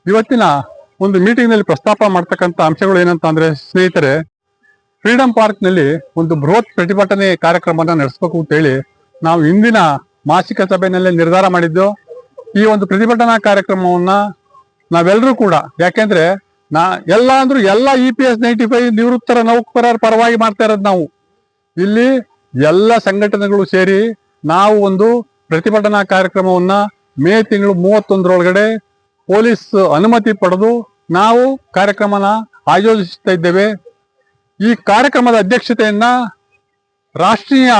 ಇವತ್ತಿನ ಒಂದು ಮೀಟಿಂಗ್ ನಲ್ಲಿ ಪ್ರಸ್ತಾಪ ಮಾಡ್ತಕ್ಕಂಥ ಅಂಶಗಳು ಏನಂತ ಅಂದ್ರೆ ಸ್ನೇಹಿತರೆ, ಫ್ರೀಡಂ ಪಾರ್ಕ್ ನಲ್ಲಿ ಒಂದು ಬೃಹತ್ ಪ್ರತಿಭಟನೆ ಕಾರ್ಯಕ್ರಮನ ನಡೆಸಬೇಕು ಅಂತ ಹೇಳಿ ನಾವು ಇಂದಿನ ಮಾಸಿಕ ಸಭೆಯಲ್ಲೇ ನಿರ್ಧಾರ ಮಾಡಿದ್ದು. ಈ ಒಂದು ಪ್ರತಿಭಟನಾ ಕಾರ್ಯಕ್ರಮವನ್ನ ನಾವೆಲ್ಲರೂ ಕೂಡ, ಯಾಕೆಂದ್ರೆ ಎಲ್ಲ EPS 95 ನಿವೃತ್ತರ ನೌಕರರ ಪರವಾಗಿ ಮಾಡ್ತಾ ಇರೋದು. ನಾವು ಇಲ್ಲಿ ಎಲ್ಲ ಸಂಘಟನೆಗಳು ಸೇರಿ ನಾವು ಒಂದು ಪ್ರತಿಭಟನಾ ಕಾರ್ಯಕ್ರಮವನ್ನ ಮೇ ತಿಂಗಳು 31ರೊಳಗಡೆ ಪೊಲೀಸ್ ಅನುಮತಿ ಪಡೆದು ನಾವು ಕಾರ್ಯಕ್ರಮನ ಆಯೋಜಿಸ್ತಾ ಇದ್ದೇವೆ. ಈ ಕಾರ್ಯಕ್ರಮದ ಅಧ್ಯಕ್ಷತೆಯನ್ನ ರಾಷ್ಟ್ರೀಯ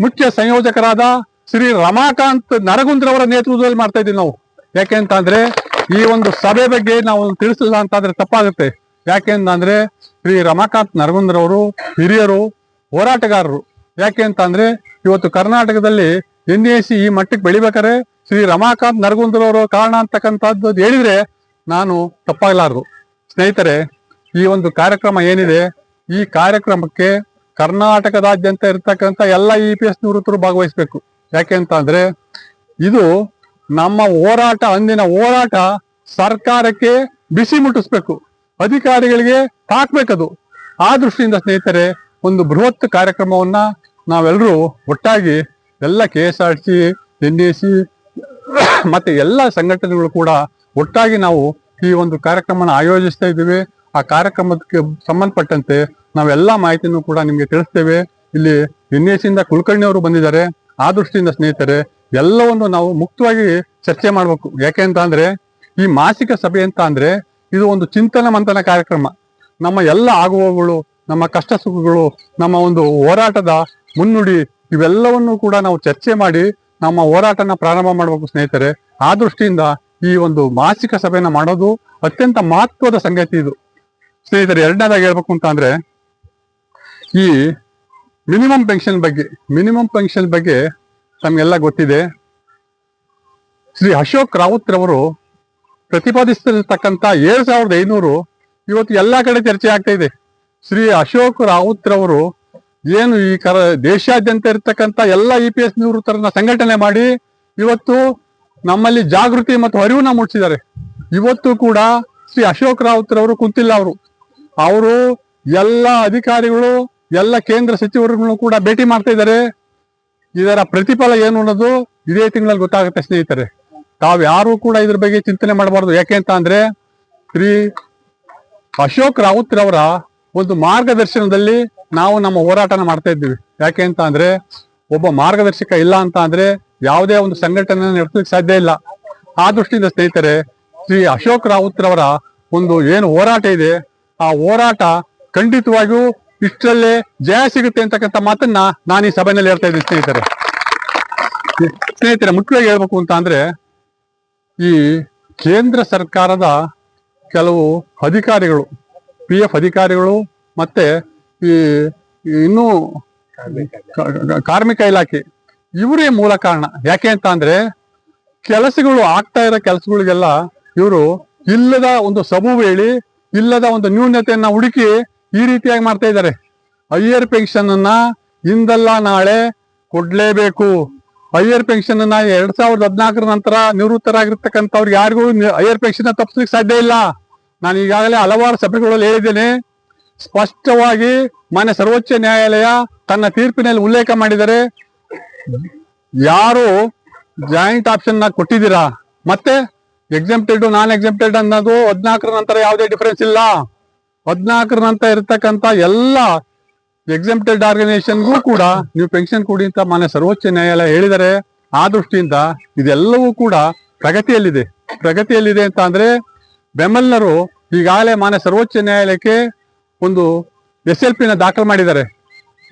ಮುಖ್ಯ ಸಂಯೋಜಕರಾದ ಶ್ರೀ ರಮಾಕಾಂತ್ ನರಗುಂದ್ರವರ ನೇತೃತ್ವದಲ್ಲಿ ಮಾಡ್ತಾ ಇದ್ದೀವಿ ನಾವು. ಯಾಕೆಂತಂದ್ರೆ ಈ ಒಂದು ಸಭೆ ಬಗ್ಗೆ ನಾವು ತಿಳಿಸಲಿಲ್ಲ ಅಂತಂದ್ರೆ ತಪ್ಪಾಗುತ್ತೆ. ಯಾಕೆಂತಂದ್ರೆ ಶ್ರೀ ರಮಾಕಾಂತ್ ನರಗುಂದ್ರವರು ಹಿರಿಯರು, ಹೋರಾಟಗಾರರು. ಯಾಕೆ ಅಂತಂದ್ರೆ ಇವತ್ತು ಕರ್ನಾಟಕದಲ್ಲಿ NAC ಈ ಮಟ್ಟಕ್ಕೆ ಬೆಳಿಬೇಕಾದ್ರೆ ಶ್ರೀ ರಮಾಕಾಂತ್ ನರಗುಂದ್ರವರು ಕಾರಣ ಅಂತಕ್ಕಂಥದ್ದು ಹೇಳಿದ್ರೆ ನಾನು ತಪ್ಪಾಗಲಾರದು. ಸ್ನೇಹಿತರೆ, ಈ ಒಂದು ಕಾರ್ಯಕ್ರಮ ಏನಿದೆ, ಈ ಕಾರ್ಯಕ್ರಮಕ್ಕೆ ಕರ್ನಾಟಕದಾದ್ಯಂತ ಇರ್ತಕ್ಕಂಥ ಎಲ್ಲ EPS ನಿವೃತ್ತರು ಭಾಗವಹಿಸಬೇಕು. ಯಾಕೆ ಅಂತ ಅಂದ್ರೆ ಇದು ನಮ್ಮ ಹೋರಾಟ, ಅಂದಿನ ಹೋರಾಟ ಸರ್ಕಾರಕ್ಕೆ ಬಿಸಿ ಮುಟ್ಟಿಸ್ಬೇಕು, ಅಧಿಕಾರಿಗಳಿಗೆ ತಾಕ್ಬೇಕದು. ಆ ದೃಷ್ಟಿಯಿಂದ ಸ್ನೇಹಿತರೆ, ಒಂದು ಬೃಹತ್ ಕಾರ್ಯಕ್ರಮವನ್ನ ನಾವೆಲ್ಲರೂ ಒಟ್ಟಾಗಿ ಎಲ್ಲ KSRTC, NAC ಮತ್ತೆ ಎಲ್ಲ ಸಂಘಟನೆಗಳು ಕೂಡ ಒಟ್ಟಾಗಿ ನಾವು ಈ ಒಂದು ಕಾರ್ಯಕ್ರಮನ ಆಯೋಜಿಸ್ತಾ ಇದ್ದೀವಿ. ಆ ಕಾರ್ಯಕ್ರಮಕ್ಕೆ ಸಂಬಂಧಪಟ್ಟಂತೆ ನಾವೆಲ್ಲ ಮಾಹಿತಿನೂ ಕೂಡ ನಿಮ್ಗೆ ತಿಳಿಸ್ತೇವೆ. ಇಲ್ಲಿ NAC ಇಂದ ಕುಲಕರ್ಣಿ ಅವರು ಬಂದಿದ್ದಾರೆ. ಆ ದೃಷ್ಟಿಯಿಂದ ಸ್ನೇಹಿತರೆ, ಎಲ್ಲವನ್ನು ನಾವು ಮುಕ್ತವಾಗಿ ಚರ್ಚೆ ಮಾಡ್ಬೇಕು. ಯಾಕೆ ಅಂತ ಅಂದ್ರೆ ಈ ಮಾಸಿಕ ಸಭೆ ಅಂತ ಅಂದ್ರೆ ಇದು ಒಂದು ಚಿಂತನ ಮಂಥನ ಕಾರ್ಯಕ್ರಮ. ನಮ್ಮ ಎಲ್ಲ ಆಗುವಗಳು, ನಮ್ಮ ಕಷ್ಟ ಸುಖಗಳು, ನಮ್ಮ ಒಂದು ಹೋರಾಟದ ಮುನ್ನುಡಿ, ಇವೆಲ್ಲವನ್ನು ಕೂಡ ನಾವು ಚರ್ಚೆ ಮಾಡಿ ನಮ್ಮ ಹೋರಾಟನ ಪ್ರಾರಂಭ ಮಾಡಬೇಕು ಸ್ನೇಹಿತರೆ. ಆ ದೃಷ್ಟಿಯಿಂದ ಈ ಒಂದು ಮಾಸಿಕ ಸಭೆನ ಮಾಡೋದು ಅತ್ಯಂತ ಮಹತ್ವದ ಸಂಗತಿ ಇದು ಸ್ನೇಹಿತರೆ. ಎರಡನೇದಾಗಿ ಹೇಳ್ಬೇಕು ಅಂತ ಅಂದ್ರೆ ಈ ಮಿನಿಮಮ್ ಪೆನ್ಷನ್ ಬಗ್ಗೆ ತಮಗೆಲ್ಲ ಗೊತ್ತಿದೆ. ಶ್ರೀ ಅಶೋಕ್ ರಾವತ್ ರವರು ಪ್ರತಿಪಾದಿಸ್ತಿರ್ತಕ್ಕಂಥ 7500 ಇವತ್ತು ಎಲ್ಲಾ ಕಡೆ ಚರ್ಚೆ ಆಗ್ತಾ ಇದೆ. ಶ್ರೀ ಅಶೋಕ್ ರಾವತ್ ರವರು ಏನು ಈ ದೇಶಾದ್ಯಂತ ಇರ್ತಕ್ಕಂಥ ಎಲ್ಲ EPS ನಿವೃತ್ತರನ್ನ ಸಂಘಟನೆ ಮಾಡಿ ಇವತ್ತು ನಮ್ಮಲ್ಲಿ ಜಾಗೃತಿ ಮತ್ತು ಅರಿವನ್ನ ಮೂಡಿಸಿದ್ದಾರೆ. ಇವತ್ತು ಕೂಡ ಶ್ರೀ ಅಶೋಕ್ ರಾವತ್ ರವರು ಕುಂತಿಲ್ಲ. ಅವರು ಎಲ್ಲ ಅಧಿಕಾರಿಗಳು, ಎಲ್ಲ ಕೇಂದ್ರ ಸಚಿವರುಗಳನ್ನು ಕೂಡ ಭೇಟಿ ಮಾಡ್ತಾ ಇದ್ದಾರೆ. ಇದರ ಪ್ರತಿಫಲ ಏನು ಅನ್ನೋದು ಇದೇ ತಿಂಗಳಲ್ಲಿ ಗೊತ್ತಾಗುತ್ತೆ ಸ್ನೇಹಿತರೆ. ತಾವ್ ಯಾರು ಕೂಡ ಇದ್ರ ಬಗ್ಗೆ ಚಿಂತನೆ ಮಾಡಬಾರ್ದು. ಯಾಕೆ ಅಂತ ಅಂದ್ರೆ ಶ್ರೀ ಅಶೋಕ್ ರಾವತ್ ರವರ ಒಂದು ಮಾರ್ಗದರ್ಶನದಲ್ಲಿ ನಾವು ನಮ್ಮ ಹೋರಾಟನ ಮಾಡ್ತಾ ಇದ್ದೀವಿ. ಯಾಕೆ ಅಂತ ಅಂದ್ರೆ ಒಬ್ಬ ಮಾರ್ಗದರ್ಶಕ ಇಲ್ಲ ಅಂತ ಅಂದ್ರೆ ಯಾವುದೇ ಒಂದು ಸಂಘಟನೆ ನಡೆಸಲಿಕ್ಕೆ ಸಾಧ್ಯ ಇಲ್ಲ. ಆ ದೃಷ್ಟಿಯಿಂದ ಸ್ನೇಹಿತರೆ, ಶ್ರೀ ಅಶೋಕ್ ರಾವತ್ ರವರ ಒಂದು ಏನು ಹೋರಾಟ ಇದೆ, ಆ ಹೋರಾಟ ಖಂಡಿತವಾಗಿಯೂ ಇಷ್ಟರಲ್ಲೇ ಜಯ ಸಿಗುತ್ತೆ ಅಂತಕ್ಕಂಥ ಮಾತನ್ನ ನಾನು ಈ ಸಭೆಯಲ್ಲಿ ಹೇಳ್ತಾ ಇದ್ದೀನಿ ಸ್ನೇಹಿತರೆ. ಮುಖ್ಯವಾಗಿ ಹೇಳ್ಬೇಕು ಅಂತ ಅಂದ್ರೆ ಈ ಕೇಂದ್ರ ಸರ್ಕಾರದ ಕೆಲವು ಅಧಿಕಾರಿಗಳು, PF ಅಧಿಕಾರಿಗಳು ಮತ್ತೆ ಈ ಇನ್ನೂ ಕಾರ್ಮಿಕ ಇಲಾಖೆ, ಇವರೇ ಮೂಲ ಕಾರಣ. ಯಾಕೆ ಅಂತ ಅಂದ್ರೆ ಕೆಲಸಗಳು ಆಗ್ತಾ ಇರೋ ಕೆಲಸಗಳಿಗೆಲ್ಲ ಇವರು ಇಲ್ಲದ ಒಂದು ಸಬೂಬು ಹೇಳಿ, ಇಲ್ಲದ ಒಂದು ನ್ಯೂನತೆಯನ್ನ ಹುಡುಕಿ ಈ ರೀತಿಯಾಗಿ ಮಾಡ್ತಾ ಇದ್ದಾರೆ. ಹೈಯರ್ ಪೆನ್ಷನ್ ಅನ್ನ ಇಂದಲ್ಲ ನಾಳೆ ಕೊಡ್ಲೇಬೇಕು. ಹೈಯರ್ ಪೆನ್ಷನ್ ಅನ್ನ 2014 ನಂತರ ನಿವೃತ್ತರಾಗಿರ್ತಕ್ಕಂಥವ್ರಿಗೆ ಯಾರಿಗೂ ಹೈಯರ್ ಪೆನ್ಷನ್ ತಪ್ಪಿಸ್ಲಿಕ್ಕೆ ಸಾಧ್ಯ ಇಲ್ಲ. ನಾನು ಈಗಾಗಲೇ ಹಲವಾರು ಸಭೆಗಳಲ್ಲಿ ಹೇಳಿದ್ದೇನೆ. ಸ್ಪಷ್ಟವಾಗಿ ಮಾನ್ಯ ಸರ್ವೋಚ್ಚ ನ್ಯಾಯಾಲಯ ತನ್ನ ತೀರ್ಪಿನಲ್ಲಿ ಉಲ್ಲೇಖ ಮಾಡಿದರೆ, ಯಾರು ಜಾಯಿಂಟ್ ಆಪ್ಷನ್ ನ ಕೊಟ್ಟಿದ್ದೀರಾ ಮತ್ತೆ ಎಕ್ಸೆಂಪ್ಟೆಡ್ ನಾನ್ ಎಕ್ಸೆಂಪ್ಟೆಡ್ ಅನ್ನೋದು 14 ನಂತರ ಯಾವುದೇ ಡಿಫರೆನ್ಸ್ ಇಲ್ಲ. 14 ನಂತರ ಇರ್ತಕ್ಕಂಥ ಎಲ್ಲ ಎಕ್ಸೆಂಪ್ಟೆಡ್ ಆರ್ಗನೈಸೇಷನ್ಗೂ ಕೂಡ ನೀವು ಪೆನ್ಷನ್ ಕೊಡಿ ಅಂತ ಮಾನ್ಯ ಸರ್ವೋಚ್ಚ ನ್ಯಾಯಾಲಯ ಹೇಳಿದರೆ. ಆ ದೃಷ್ಟಿಯಿಂದ ಇದೆಲ್ಲವೂ ಕೂಡ ಪ್ರಗತಿಯಲ್ಲಿದೆ ಅಂತ ಅಂದ್ರೆ ಬೆಂಬಲರು ಈಗಾಗಲೇ ಮಾನ್ಯ ಸರ್ವೋಚ್ಚ ನ್ಯಾಯಾಲಯಕ್ಕೆ ಒಂದು SLP ನ ದಾಖಲು ಮಾಡಿದ್ದಾರೆ.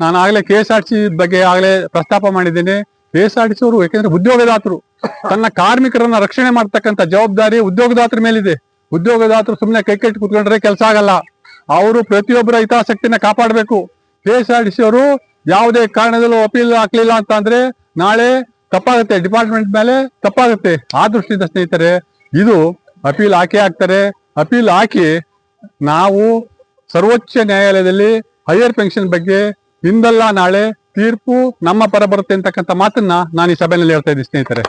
ನಾನು ಆಗಲೇ KSRTC ಬಗ್ಗೆ ಆಗಲೇ ಪ್ರಸ್ತಾಪ ಮಾಡಿದ್ದೇನೆ. KSRTC ಅವರು ಯಾಕೆಂದ್ರೆ ಉದ್ಯೋಗದಾತರು, ತನ್ನ ಕಾರ್ಮಿಕರನ್ನ ರಕ್ಷಣೆ ಮಾಡ್ತಕ್ಕಂಥ ಜವಾಬ್ದಾರಿ ಉದ್ಯೋಗದಾತರ ಮೇಲಿದೆ. ಉದ್ಯೋಗದಾತರು ಸುಮ್ಮನೆ ಕೈಕಟ್ಟಿ ಕುತ್ಕೊಂಡ್ರೆ ಕೆಲಸ ಆಗಲ್ಲ. ಅವರು ಪ್ರತಿಯೊಬ್ಬರ ಹಿತಾಸಕ್ತಿನ ಕಾಪಾಡಬೇಕು. KSRTC ಅವರು ಯಾವುದೇ ಕಾರಣದಲ್ಲೂ ಅಪೀಲ್ ಹಾಕ್ಲಿಲ್ಲ ಅಂತ ಅಂದ್ರೆ ನಾಳೆ ತಪ್ಪಾಗುತ್ತೆ, ಡಿಪಾರ್ಟ್ಮೆಂಟ್ ಮೇಲೆ ತಪ್ಪಾಗುತ್ತೆ. ಆ ದೃಷ್ಟಿಯಿಂದ ಸ್ನೇಹಿತರೆ, ಇದು ಅಪೀಲ್ ಹಾಕ್ತಾರೆ. ಅಪೀಲ್ ಹಾಕಿ ನಾವು ಸರ್ವೋಚ್ಚ ನ್ಯಾಯಾಲಯದಲ್ಲಿ ಹೈಯರ್ ಪೆನ್ಷನ್ ಬಗ್ಗೆ ಇಂದಲ್ಲ ನಾಳೆ ತೀರ್ಪು ನಮ್ಮ ಪರ ಬರುತ್ತೆ ಅಂತಕ್ಕಂಥ ಮಾತನ್ನ ನಾನು ಈ ಸಭೆಯಲ್ಲಿ ಹೇಳ್ತಾ ಇದ್ದೀನಿ ಸ್ನೇಹಿತರೆ.